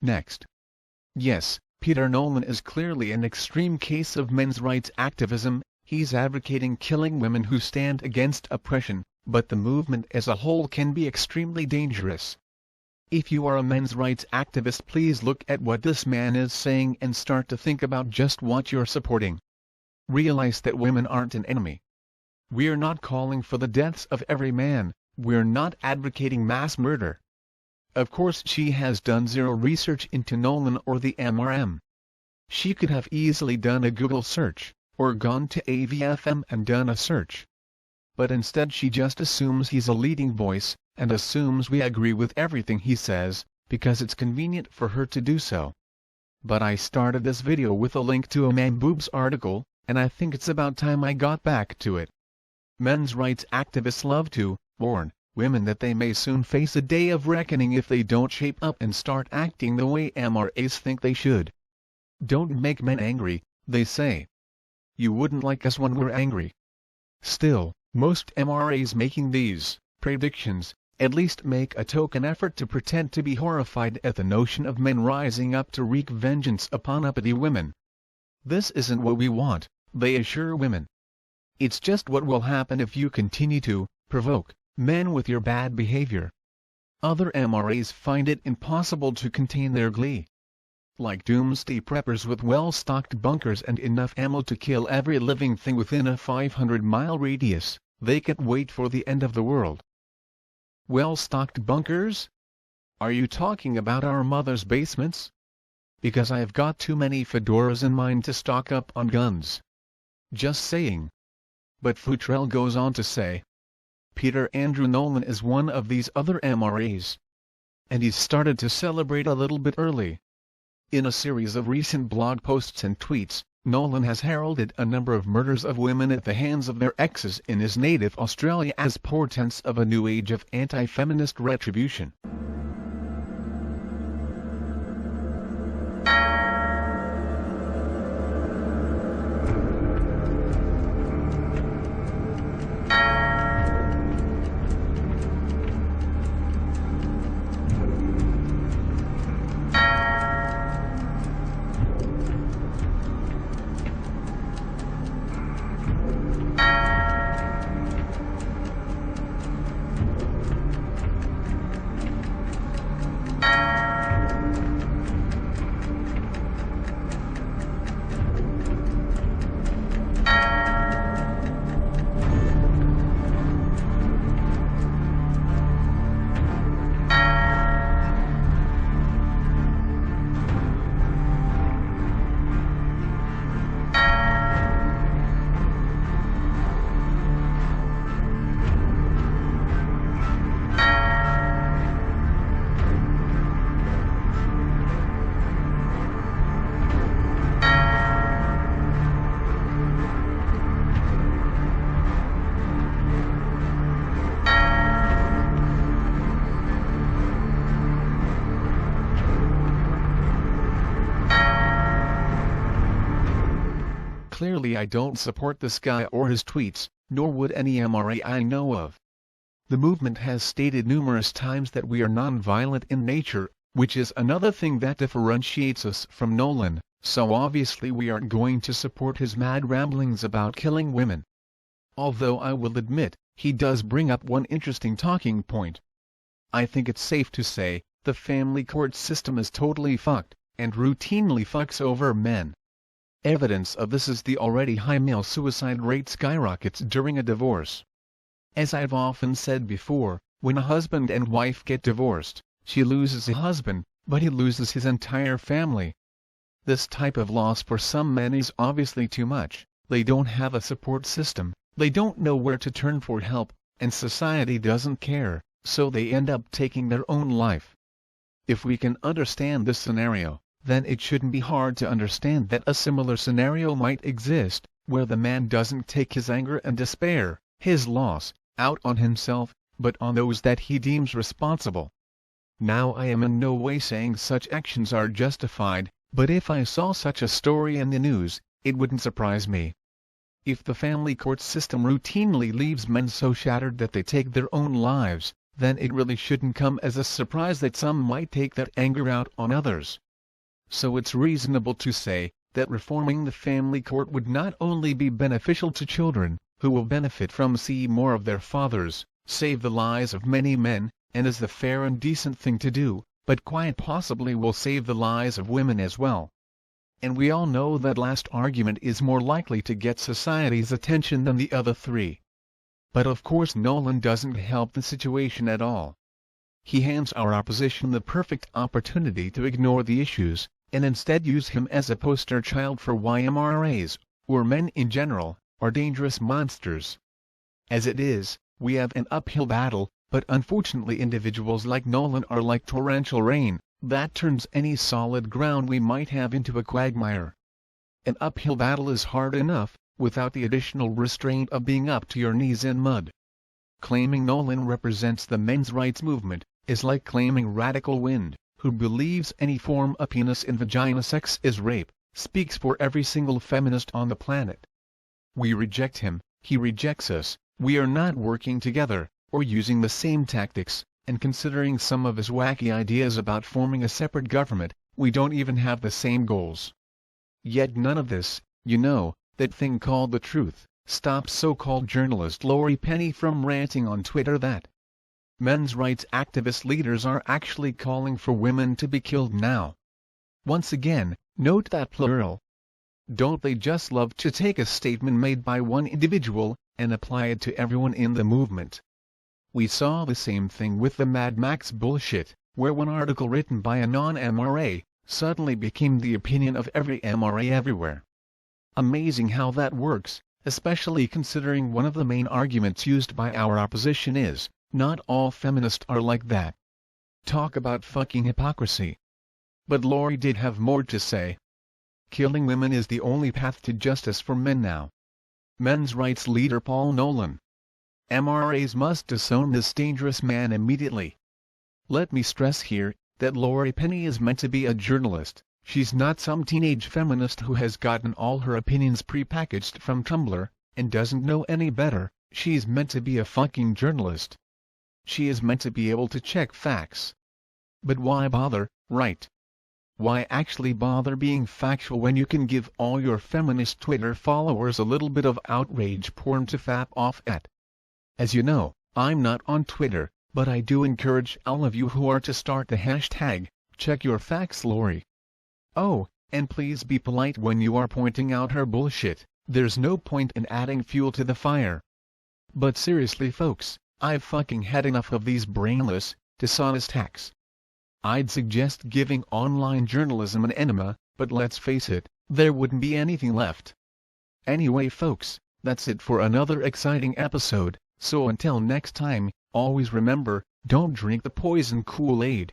Next. Yes, Peter Nolan is clearly an extreme case of men's rights activism. He's advocating killing women who stand against oppression, but the movement as a whole can be extremely dangerous. If you are a men's rights activist, please look at what this man is saying and start to think about just what you're supporting. Realize that women aren't an enemy. We're not calling for the deaths of every man, we're not advocating mass murder. Of course she has done zero research into Nolan or the MRM. She could have easily done a Google search, or gone to AVFM and done a search. But instead she just assumes he's a leading voice, and assumes we agree with everything he says, because it's convenient for her to do so. But I started this video with a link to a Man Boobs article, and I think it's about time I got back to it. Men's rights activists love to warn women that they may soon face a day of reckoning if they don't shape up and start acting the way MRAs think they should. Don't make men angry, they say. You wouldn't like us when we're angry. Still, most MRAs making these predictions at least make a token effort to pretend to be horrified at the notion of men rising up to wreak vengeance upon uppity women. This isn't what we want, they assure women. It's just what will happen if you continue to provoke men with your bad behavior. Other MRAs find it impossible to contain their glee. Like doomsday preppers with well-stocked bunkers and enough ammo to kill every living thing within a 500-mile radius, they can't wait for the end of the world. Well-stocked bunkers? Are you talking about our mother's basements? Because I've got too many fedoras in mine to stock up on guns. Just saying. But Futrell goes on to say, Peter Andrew Nolan is one of these other MRAs. And he's started to celebrate a little bit early. In a series of recent blog posts and tweets, Nolan has heralded a number of murders of women at the hands of their exes in his native Australia as portents of a new age of anti-feminist retribution. Clearly I don't support this guy or his tweets, nor would any MRA I know of. The movement has stated numerous times that we are non-violent in nature, which is another thing that differentiates us from Nolan, so obviously we aren't going to support his mad ramblings about killing women. Although I will admit, he does bring up one interesting talking point. I think it's safe to say, the family court system is totally fucked, and routinely fucks over men. Evidence of this is the already high male suicide rate skyrockets during a divorce. As I've often said before, when a husband and wife get divorced, she loses a husband, but he loses his entire family. This type of loss for some men is obviously too much. They don't have a support system, they don't know where to turn for help, and society doesn't care, so they end up taking their own life. If we can understand this scenario, then it shouldn't be hard to understand that a similar scenario might exist, where the man doesn't take his anger and despair, his loss, out on himself, but on those that he deems responsible. Now I am in no way saying such actions are justified, but if I saw such a story in the news, it wouldn't surprise me. If the family court system routinely leaves men so shattered that they take their own lives, then it really shouldn't come as a surprise that some might take that anger out on others. So it's reasonable to say that reforming the family court would not only be beneficial to children, who will benefit from seeing more of their fathers, save the lives of many men, and is the fair and decent thing to do, but quite possibly will save the lives of women as well. And we all know that last argument is more likely to get society's attention than the other three. But of course Nolan doesn't help the situation at all. He hands our opposition the perfect opportunity to ignore the issues, and instead use him as a poster child for why MRAs, or men in general, are dangerous monsters. As it is, we have an uphill battle, but unfortunately individuals like Nolan are like torrential rain, that turns any solid ground we might have into a quagmire. An uphill battle is hard enough, without the additional restraint of being up to your knees in mud. Claiming Nolan represents the men's rights movement, is like claiming Radical Wind, who believes any form of penis and vagina sex is rape, speaks for every single feminist on the planet. We reject him, he rejects us, we are not working together, or using the same tactics, and considering some of his wacky ideas about forming a separate government, we don't even have the same goals. Yet none of this, that thing called the truth, stops so-called journalist Laurie Penny from ranting on Twitter that men's rights activist leaders are actually calling for women to be killed now. Once again, note that plural. Don't they just love to take a statement made by one individual, and apply it to everyone in the movement? We saw the same thing with the Mad Max bullshit, where one article written by a non-MRA, suddenly became the opinion of every MRA everywhere. Amazing how that works, especially considering one of the main arguments used by our opposition is, not all feminists are like that. Talk about fucking hypocrisy. But Laurie did have more to say. Killing women is the only path to justice for men now. Men's rights leader Paul Nolan. MRAs must disown this dangerous man immediately. Let me stress here, that Laurie Penny is meant to be a journalist, she's not some teenage feminist who has gotten all her opinions pre-packaged from Tumblr, and doesn't know any better, she's meant to be a fucking journalist. She is meant to be able to check facts. But why bother, right? Why actually bother being factual when you can give all your feminist Twitter followers a little bit of outrage porn to fap off at? As you know, I'm not on Twitter, but I do encourage all of you who are to start the hashtag, check your facts Laurie. Oh, and please be polite when you are pointing out her bullshit, there's no point in adding fuel to the fire. But seriously folks, I've fucking had enough of these brainless, dishonest hacks. I'd suggest giving online journalism an enema, but let's face it, there wouldn't be anything left. Anyway folks, that's it for another exciting episode. So until next time, always remember, don't drink the poison Kool-Aid.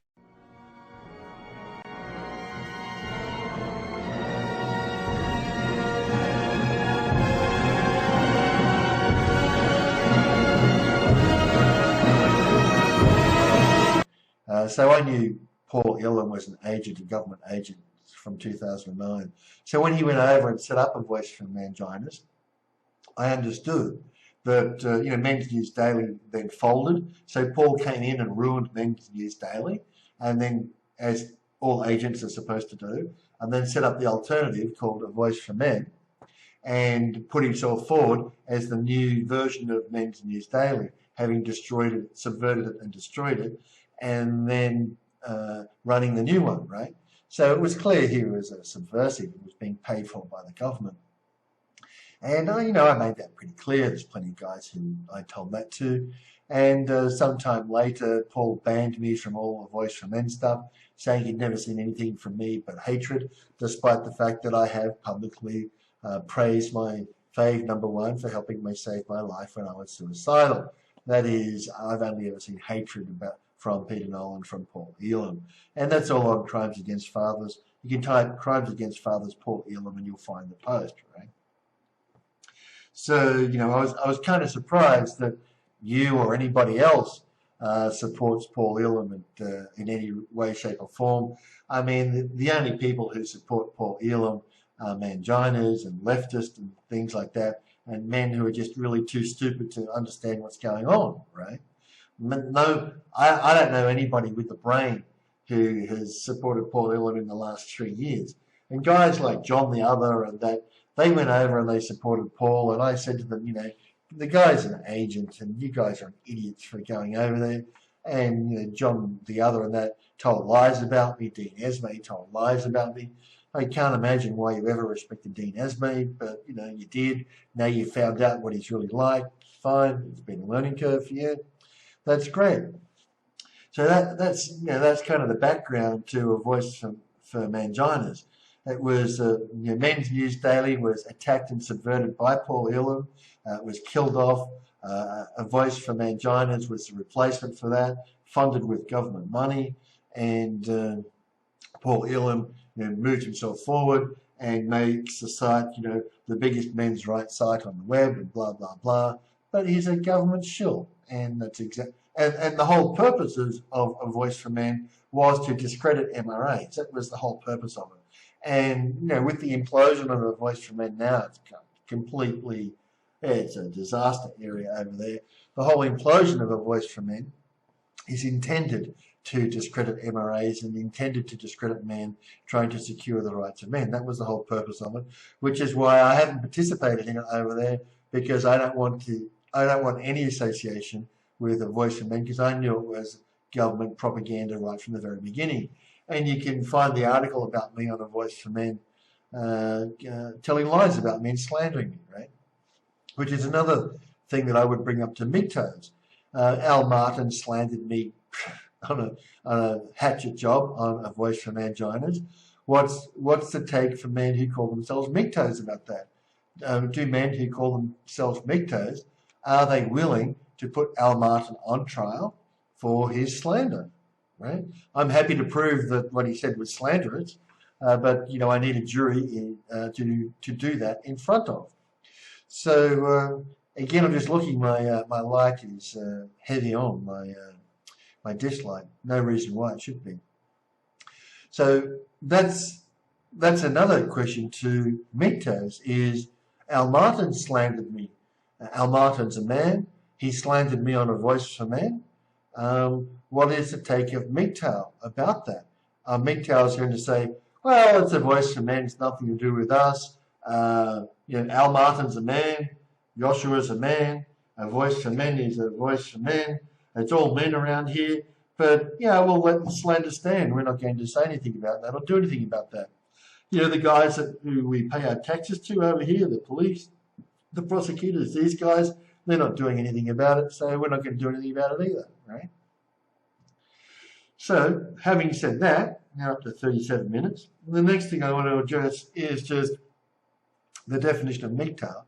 So I knew Paul Illen was an agent, a government agent from 2009. So when he went over and set up a Voice for Manginas, I understood that Men's News Daily then folded. So Paul came in and ruined Men's News Daily, and then, as all agents are supposed to do, and then set up the alternative called A Voice for Men. and put himself forward as the new version of Men's News Daily, having destroyed it, subverted it and destroyed it, and then running the new one, right? So it was clear he was a subversive and was being paid for by the government. And, you know, I made that pretty clear. There's plenty of guys who I told that to. And sometime later, Paul banned me from all the Voice for Men stuff, saying he'd never seen anything from me but hatred, despite the fact that I have publicly praised my fave #1 for helping me save my life when I was suicidal. That is, I've only ever seen hatred from Peter Nolan, from Paul Elam. And that's all on Crimes Against Fathers. You can type Crimes Against Fathers Paul Elam and you'll find the post, right? So, you know, I was kind of surprised that you or anybody else supports Paul Elam in any way, shape or form. I mean, the only people who support Paul Elam are manginas and leftists and things like that, and men who are just really too stupid to understand what's going on, right? No, I don't know anybody with the brain who has supported Paul Elam in the last 3 years. And guys like John the Other and that, they went over and they supported Paul, and I said to them, you know, the guy's an agent and you guys are idiots for going over there. And, you know, John the Other and that told lies about me. Dean Esme told lies about me. I can't imagine why you ever respected Dean Esme, but, you know, you did. Now you found out what he's really like. Fine. It's been a learning curve for you. That's great. So that's you know, that's kind of the background to A Voice for Manginas. It was, you know, Men's News Daily was attacked and subverted by Paul Elam. It was killed off. A Voice for Manginas was the replacement for that, funded with government money. And Paul Elam, you know, moved himself forward and makes the site, you know, the biggest men's rights site on the web and blah, blah, blah. But he's a government shill. And that's and the whole purpose of A Voice for Men was to discredit MRAs. That was the whole purpose of it. And, you know, with the implosion of A Voice for Men now, it's completely, it's a disaster area over there. The whole implosion of A Voice for Men is intended to discredit MRAs and intended to discredit men trying to secure the rights of men. That was the whole purpose of it, which is why I haven't participated in it over there, because I don't want any association with A Voice for Men, because I knew it was government propaganda right from the very beginning. And you can find the article about me on A Voice for Men telling lies about me and slandering me, right? Which is another thing that I would bring up to MGTOWs. Al Martin slandered me on a hatchet job on A Voice for Manginas. What's the take for men who call themselves MGTOWs about that? Do men who call themselves MGTOWs, are they willing to put Al Martin on trial for his slander? Right? I'm happy to prove that what he said was slanderous, but, you know, I need a jury to do that in front of. So again, I'm just looking. My like is heavy on my dislike. No reason why it should be. So that's another question to MGTOWs is Al Martin slandered me. Al Martin's a man. He slandered me on A Voice for Men. What is the take of MGTOW about that? MGTOW is going to say, well, it's A Voice for Men. It's nothing to do with us. You know, Al Martin's a man. Joshua's a man. A Voice for Men is A Voice for Men. It's all men around here. But, yeah, we'll let the slander stand. We're not going to say anything about that or do anything about that. You know, the guys who we pay our taxes to over here, the police, the prosecutors, these guys, they're not doing anything about it, so we're not going to do anything about it either, right? So, having said that, now up to 37 minutes, the next thing I want to address is just the definition of MGTOW.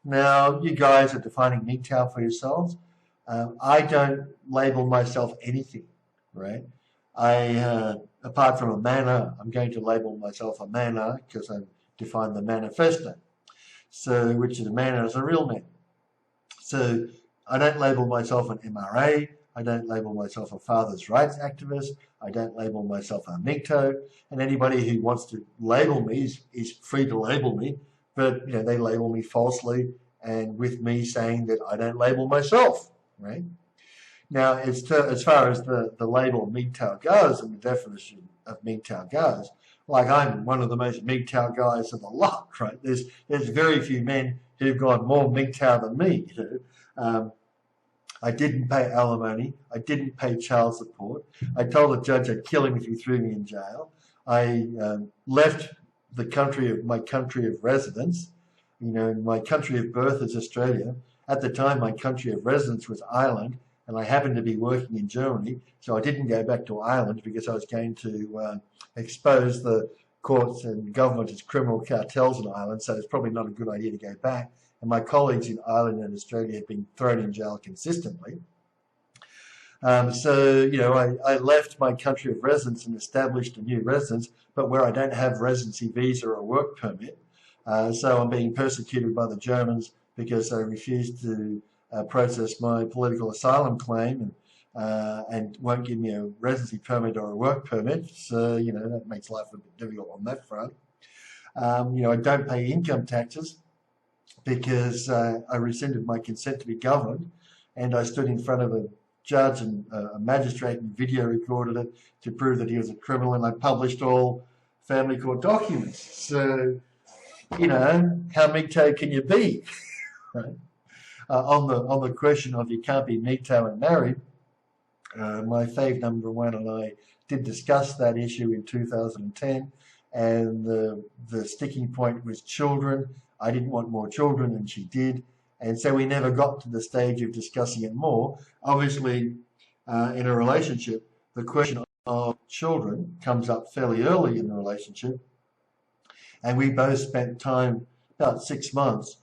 Now, you guys are defining MGTOW for yourselves. I don't label myself anything, right? Apart from a manner, I'm going to label myself a manner because I've defined the manifesto. So, which is a manner as a real man. So, I don't label myself an MRA. I don't label myself a father's rights activist. I don't label myself a MGTOW. And anybody who wants to label me is free to label me. But, you know, they label me falsely and with me saying that I don't label myself, right? Now, as far as the label MGTOW goes and the definition of MGTOW goes, like I'm one of the most MGTOW guys of the lot, right? There's very few men who've got more MGTOW than me. I didn't pay alimony. I didn't pay child support. I told the judge I'd kill him if he threw me in jail. I left the my country of residence. My country of birth is Australia. At the time, my country of residence was Ireland, and I happened to be working in Germany, so I didn't go back to Ireland because I was going to expose the courts and government as criminal cartels in Ireland, so it's probably not a good idea to go back. And my colleagues in Ireland and Australia have been thrown in jail consistently. I left my country of residence and established a new residence, but where I don't have residency visa or work permit. So I'm being persecuted by the Germans because they refused to process my political asylum claim and won't give me a residency permit or a work permit. So, that makes life a bit difficult on that front. I don't pay income taxes because I rescinded my consent to be governed, and I stood in front of a judge and a magistrate and video recorded it to prove that he was a criminal, and I published all family court documents. So, how MGTOW can you be? Right? On the question of you can't be MGTOW and married, my fave number one and I did discuss that issue in 2010, and the sticking point was children. I didn't want more children, and she did. And so we never got to the stage of discussing it more. Obviously, in a relationship, the question of children comes up fairly early in the relationship. And we both spent time, about 6 months,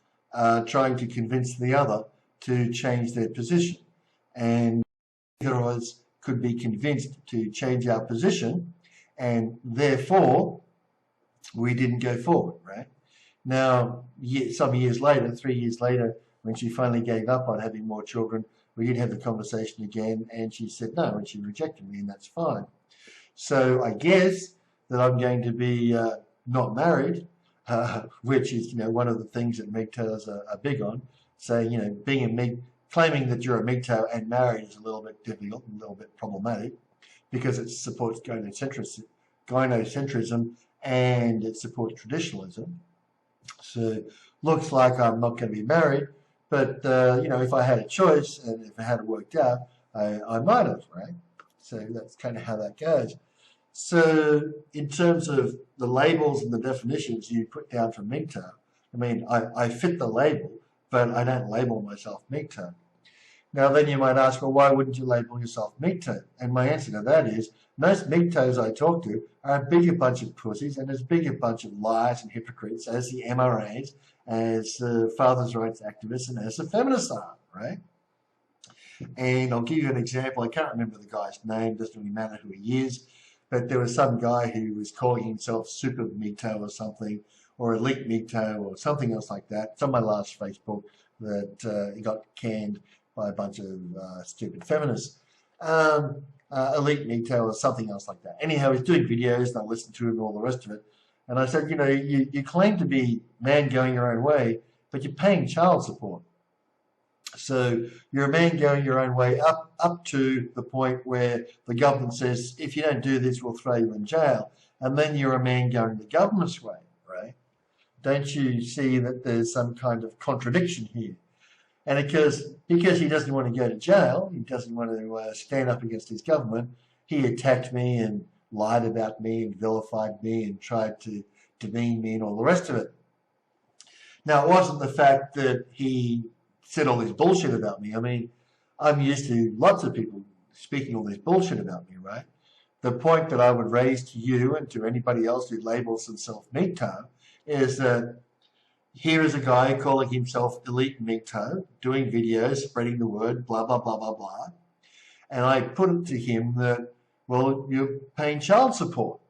trying to convince the other to change their position. And neither of us could be convinced to change our position, and therefore, we didn't go forward, right? Now, some years later, 3 years later, when she finally gave up on having more children, we did have the conversation again, and she said no, and she rejected me, and that's fine. So I guess that I'm going to be not married, which is, one of the things that MGTOWs are big on. So, claiming that you're a MGTOW and married is a little bit difficult and a little bit problematic because it supports gynocentrism and it supports traditionalism. So looks like I'm not going to be married, but if I had a choice and if it had worked out, I might have, right? So that's kind of how that goes. So in terms of the labels and the definitions you put down for MGTOW, I fit the label, but I don't label myself MGTOW. Now then you might ask, well, why wouldn't you label yourself MGTOW? And my answer to that is, most MGTOWs I talk to are a bigger bunch of pussies and as big a bunch of liars and hypocrites as the MRAs, as fathers' rights activists, and as the feminists are, right? And I'll give you an example. I can't remember the guy's name, doesn't really matter who he is, but there was some guy who was calling himself Super MGTOW or something, or Elite MGTOW or something else like that. It's on my last Facebook that he got canned by a bunch of stupid feminists. Elite MGTOW or something else like that. Anyhow, he's doing videos and I listened to him and all the rest of it. And I said, you claim to be man going your own way, but you're paying child support. So you're a man going your own way up to the point where the government says, if you don't do this, we'll throw you in jail. And then you're a man going the government's way, right? Don't you see that there's some kind of contradiction here? And because he doesn't want to go to jail, he doesn't want to stand up against his government, he attacked me and lied about me and vilified me and tried to demean me and all the rest of it. Now, it wasn't the fact that he said all this bullshit about me. I'm used to lots of people speaking all this bullshit about me, right? The point that I would raise to you and to anybody else who labels themselves MGTOW is that here is a guy calling himself Elite MGTOW, doing videos, spreading the word, blah, blah, blah, blah, blah. And I put it to him that, well, you're paying child support.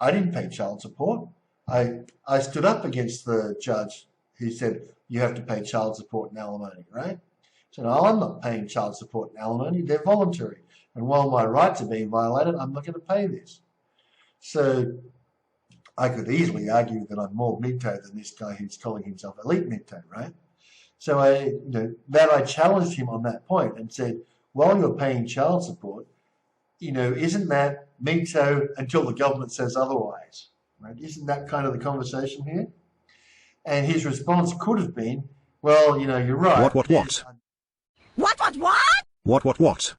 I didn't pay child support. I stood up against the judge who said, you have to pay child support and alimony, right? So no, I'm not paying child support and alimony. They're voluntary. And while my rights are being violated, I'm not going to pay this. So I could easily argue that I'm more MGTOW than this guy who's calling himself Elite MGTOW, right? So I challenged him on that point and said, while you're paying child support, isn't that MGTOW until the government says otherwise? Right? Isn't that kind of the conversation here? And his response could have been, well, you're right. What? What?